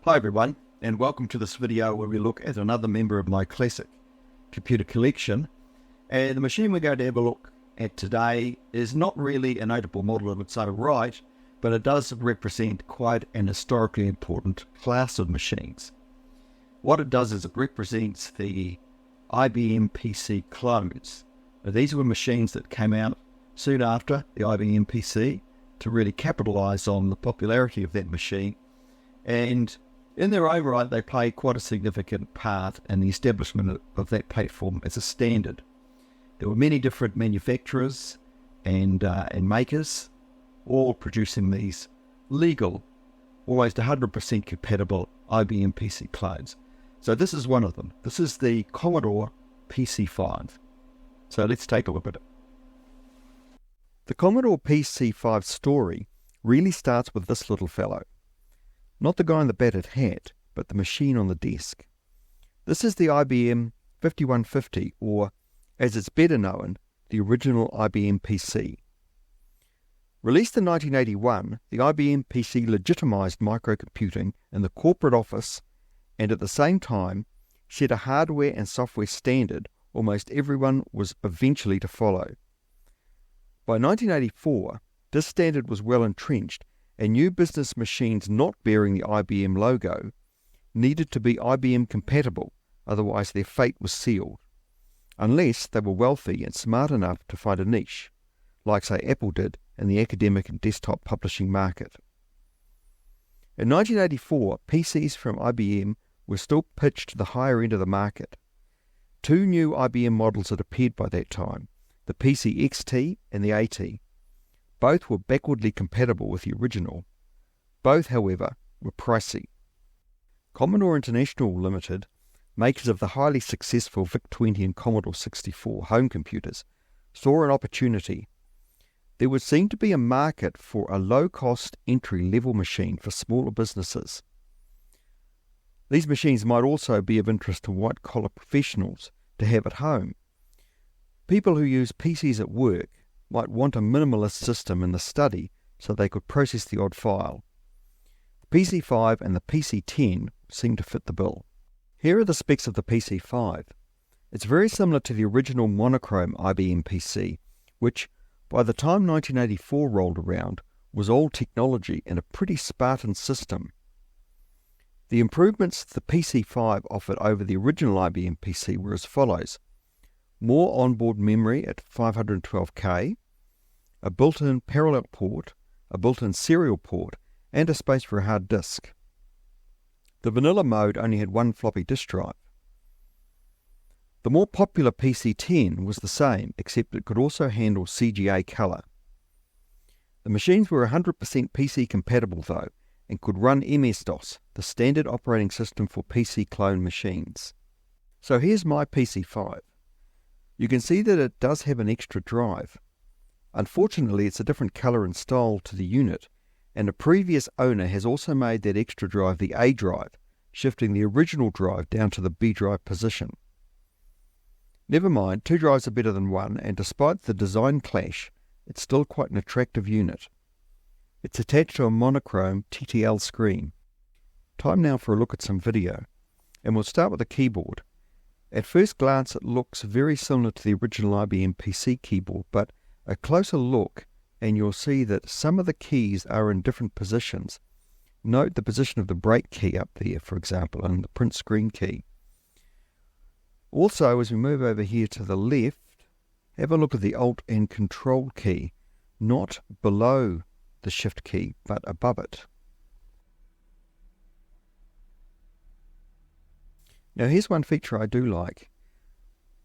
Hi everyone, and welcome to this video where we look at another member of my classic computer collection. And the machine we're going to have a look at today is not really a notable model in its own right, but it does represent quite an historically important class of machines. What it does is it represents the IBM PC clones. Now, these were machines that came out soon after the IBM PC to really capitalize on the popularity of that machine, and in their own right they play quite a significant part in the establishment of that platform as a standard. There were many different manufacturers and makers, all producing these legal, almost 100% compatible IBM PC clones. So this is one of them. This is the Commodore PC-5. So let's take a look at it. The Commodore PC-5 story really starts with this little fellow. Not the guy in the battered hat, but the machine on the desk. This is the IBM 5150, or as it's better known, the original IBM PC. Released in 1981, the IBM PC legitimized microcomputing in the corporate office and at the same time set a hardware and software standard almost everyone was eventually to follow. By 1984, this standard was well entrenched, and new business machines not bearing the IBM logo needed to be IBM compatible, otherwise their fate was sealed, unless they were wealthy and smart enough to find a niche, like say Apple did in the academic and desktop publishing market. In 1984, PCs from IBM were still pitched to the higher end of the market. Two new IBM models had appeared by that time, the PC XT and the AT. Both were backwardly compatible with the original. Both, however, were pricey. Commodore International Limited, makers of the highly successful VIC-20 and Commodore 64 home computers, saw an opportunity. There would seem to be a market for a low-cost entry-level machine for smaller businesses. These machines might also be of interest to white-collar professionals to have at home. People who use PCs at work might want a minimalist system in the study so they could process the odd file. The PC-5 and the PC-10 seem to fit the bill. Here are the specs of the PC-5. It's very similar to the original monochrome IBM PC, which, by the time 1984 rolled around, was old technology and a pretty Spartan system. The improvements the PC-5 offered over the original IBM PC were as follows: more onboard memory at 512K, a built-in parallel port, a built-in serial port, and a space for a hard disk. The vanilla mode only had one floppy disk drive. The more popular PC-10 was the same, except it could also handle CGA color. The machines were 100% PC compatible though, and could run MS-DOS, the standard operating system for PC clone machines. So here's my PC-5. You can see that it does have an extra drive. Unfortunately, it's a different color and style to the unit, and a previous owner has also made that extra drive the A drive, shifting the original drive down to the B drive position. Never mind, two drives are better than one, and despite the design clash, it's still quite an attractive unit. It's attached to a monochrome TTL screen. Time now for a look at some video, and we'll start with the keyboard. At first glance it looks very similar to the original IBM PC keyboard, but a closer look and you'll see that some of the keys are in different positions. Note the position of the break key up there, for example, and the print screen key. Also, as we move over here to the left, have a look at the Alt and Control key, not below the Shift key, but above it. Now here's one feature I do like.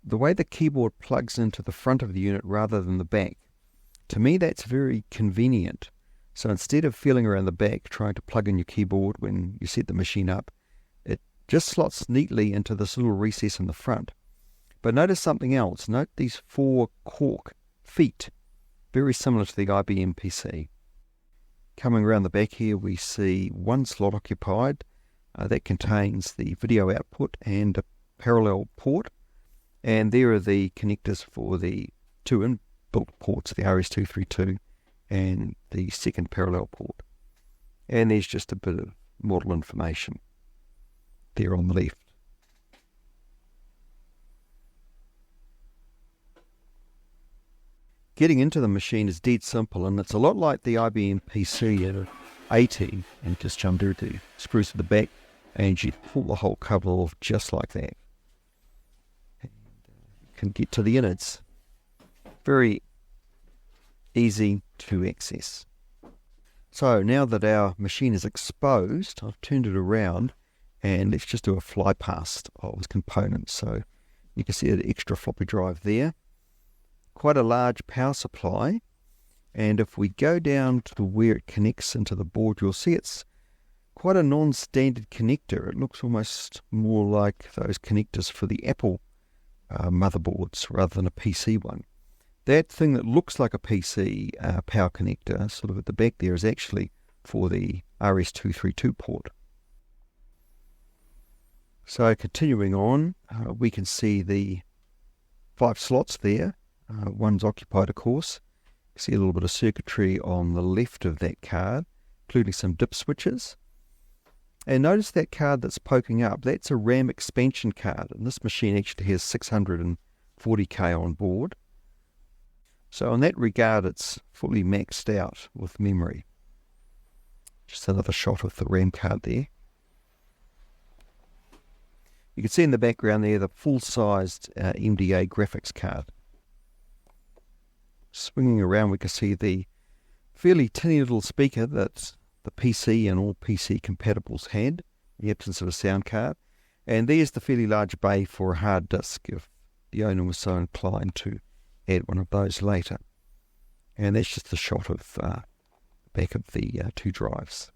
The way the keyboard plugs into the front of the unit rather than the back. To me that's very convenient. So instead of feeling around the back trying to plug in your keyboard when you set the machine up, it just slots neatly into this little recess in the front. But notice something else. Note these four cork feet, very similar to the IBM PC. Coming around the back here we see one slot occupied. That contains the video output and a parallel port, and there are the connectors for the two inbuilt ports, the RS-232 and the second parallel port. And there's just a bit of model information. there on the left. Getting into the machine is dead simple, and it's a lot like the IBM PC-80, and just jump into the screws at the back and you pull the whole cover off just like that. And you can get to the innards. Very easy to access. So now that our machine is exposed, I've turned it around and let's just do a fly past of its components. So you can see an extra floppy drive there. Quite a large power supply, and if we go down to where it connects into the board, you'll see it's quite a non-standard connector. It looks almost more like those connectors for the Apple motherboards rather than a PC one. That thing that looks like a PC power connector sort of at the back there is actually for the RS-232 port. So continuing on, we can see the 5 slots there. One's occupied, of course. You see a little bit of circuitry on the left of that card, including some dip switches. And notice that card that's poking up, that's a RAM expansion card, and this machine actually has 640K on board. So in that regard, it's fully maxed out with memory. Just another shot of the RAM card there. You can see in the background there the full-sized MDA graphics card. Swinging around, we can see the fairly tinny little speaker that the PC and all PC compatibles had, in the absence of a sound card. And there's the fairly large bay for a hard disk if the owner was so inclined to add one of those later. And that's just a shot of the back of the 2 drives.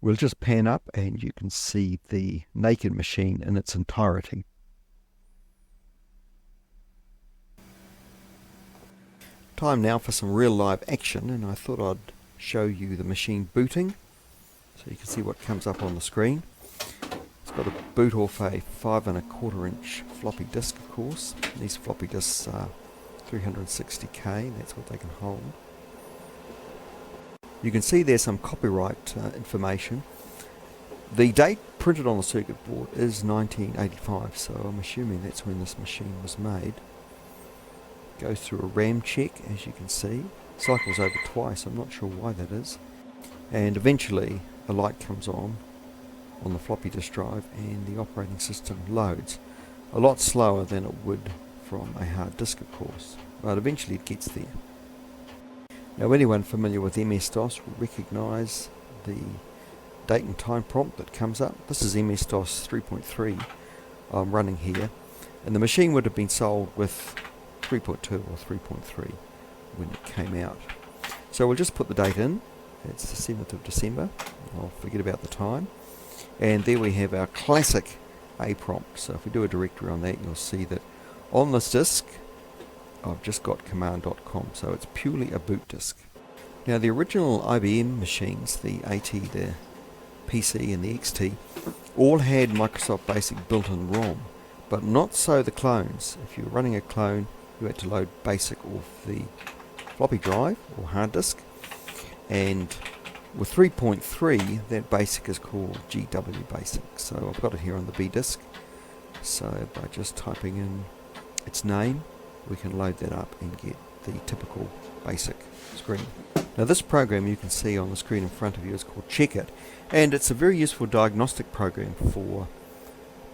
We'll just pan up and you can see the naked machine in its entirety. Time now for some real live action, and I thought I'd show you the machine booting so you can see what comes up on the screen. It's got a boot off a 5 1/4 inch floppy disk, of course. These floppy disks are 360K, that's what they can hold. You can see there's some copyright information. The date printed on the circuit board is 1985, so I'm assuming that's when this machine was made. Goes through a RAM check, as you can see. Cycles over twice, I'm not sure why that is. And eventually a light comes on the floppy disk drive and the operating system loads. A lot slower than it would from a hard disk, of course, but eventually it gets there. Now anyone familiar with MS-DOS will recognise the date and time prompt that comes up. This is MS-DOS 3.3 I'm running here, and the machine would have been sold with 3.2 or 3.3 when it came out. So we'll just put the date in. It's the 7th of December. I'll forget about the time. And there we have our classic A prompt. So if we do a directory on that, you'll see that on this disk I've just got command.com, so it's purely a boot disk. Now the original IBM machines, the AT, the PC and the XT, all had Microsoft Basic built-in ROM, but not so the clones. If you were running a clone, you had to load Basic off the floppy drive or hard disk, and with 3.3 that Basic is called GW Basic. So I've got it here on the B disk, so by just typing in its name we can load that up and get the typical Basic screen. Now this program you can see on the screen in front of you is called Checkit, and it's a very useful diagnostic program for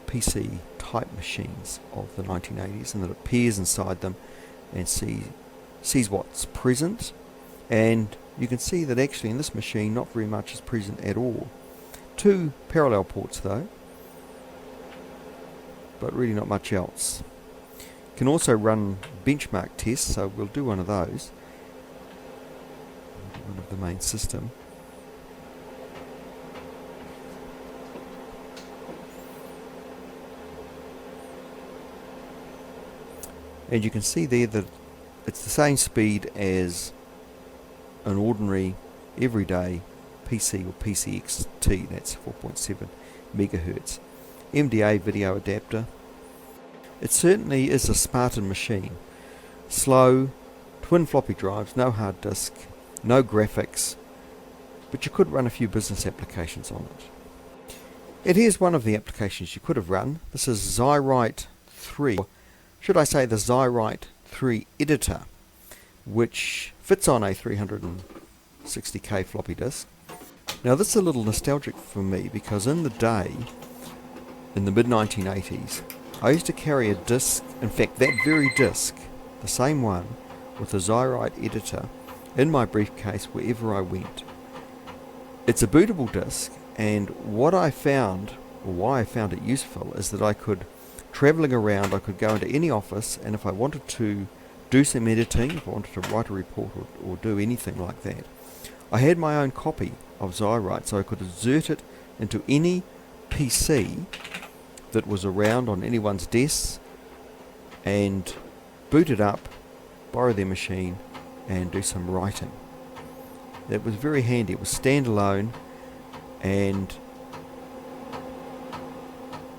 PC type machines of the 1980s, and that it peers inside them and sees what's present. And you can see that actually in this machine not very much is present at all. 2 parallel ports though, but really not much else. You can also run benchmark tests, so we'll do one of those. One of the main system. And you can see there that it's the same speed as an ordinary everyday PC or PCXT, that's 4.7 megahertz. MDA video adapter. It certainly is a Spartan machine. Slow, twin floppy drives, no hard disk, no graphics, but you could run a few business applications on it. And here's one of the applications you could have run. This is Zite 3, or should I say the Zite 3 editor, which fits on a 360k floppy disk. Now this is a little nostalgic for me because in the day, in the mid-1980s, I used to carry a disk, in fact that very disk, the same one, with the Zite editor in my briefcase wherever I went. It's a bootable disk, and what I found, or why I found it useful, is that I could, travelling around, I could go into any office, and if I wanted to do some editing, if I wanted to write a report or do anything like that, I had my own copy of Zite, so I could insert it into any PC that was around on anyone's desk and boot it up, borrow their machine and do some writing. It was very handy. It was standalone, and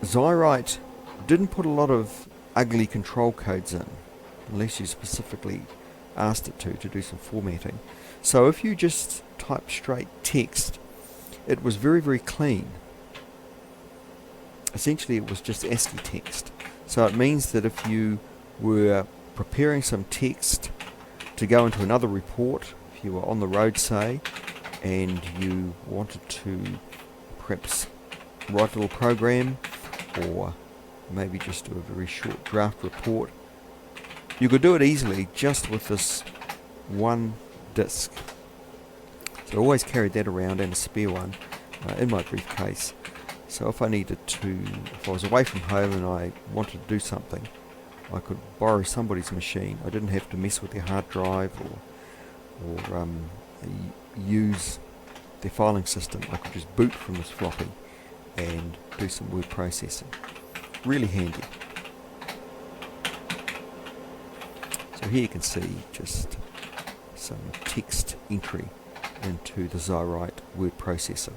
Zite didn't put a lot of ugly control codes in unless you specifically asked it to do some formatting. So if you just type straight text, it was very, very clean. Essentially it was just ASCII text. So it means that if you were preparing some text to go into another report, if you were on the road say, and you wanted to perhaps write a little program or maybe just do a very short draft report, you could do it easily just with this one disk. So I always carried that around, and a spare one in my briefcase. So if I needed to, if I was away from home and I wanted to do something, I could borrow somebody's machine. I didn't have to mess with their hard drive or use their filing system. I could just boot from this floppy and do some word processing. Really handy. So here you can see just some text entry into the Zite word processor.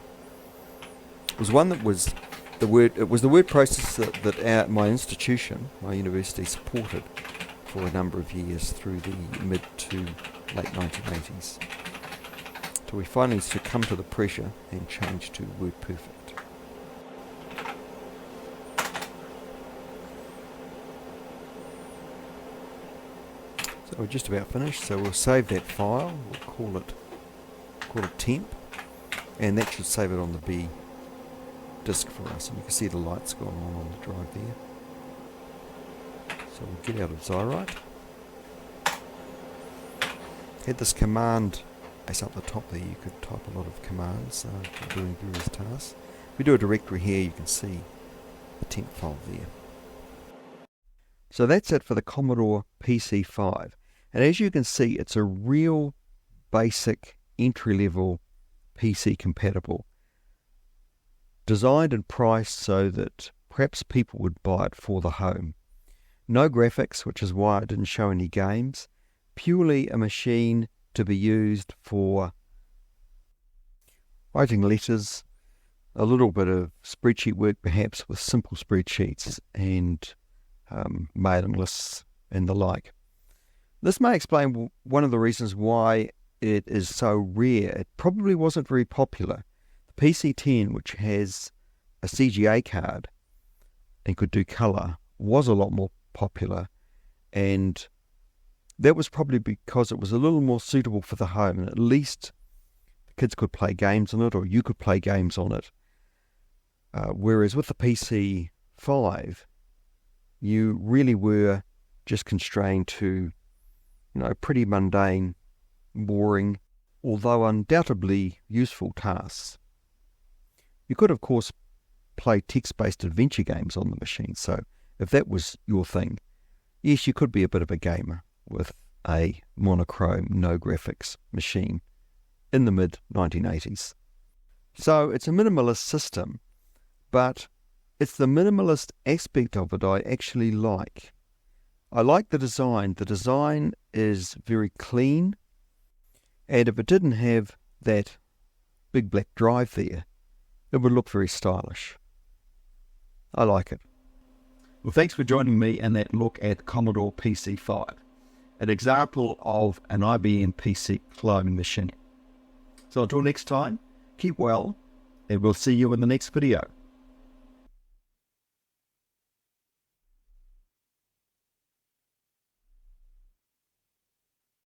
It was one that was the word processor that my institution, my university, supported for a number of years through the mid to late 1980s. So we finally succumbed to the pressure and changed to WordPerfect. So we're just about finished, so we'll save that file, we'll call it temp, and that should save it on the B disk for us, and you can see the lights going on the drive there. So we'll get out of Zite. Had this command base up the top there, you could type a lot of commands for doing various tasks. If we do a directory here, you can see the temp file there. So that's it for the Commodore PC-5, and as you can see, it's a real basic entry-level PC compatible, designed and priced so that perhaps people would buy it for the home. No graphics, which is why I didn't show any games. Purely a machine to be used for writing letters, a little bit of spreadsheet work perhaps with simple spreadsheets and mailing lists and the like. This may explain one of the reasons why it is so rare. It probably wasn't very popular. The PC-10, which has a CGA card and could do colour, was a lot more popular, and that was probably because it was a little more suitable for the home, and at least the kids could play games on it, or you could play games on it. Whereas with the PC-5, you really were just constrained to, pretty mundane, boring, although undoubtedly useful tasks. You could, of course, play text-based adventure games on the machine, so if that was your thing, yes, you could be a bit of a gamer with a monochrome, no graphics machine in the mid-1980s. So it's a minimalist system, but it's the minimalist aspect of it I actually like. I like the design. The design is very clean, and if it didn't have that big black drive there, it would look very stylish. I like it. Well, thanks for joining me in that look at Commodore PC-5, an example of an IBM PC clone machine. So until next time, keep well, and we'll see you in the next video.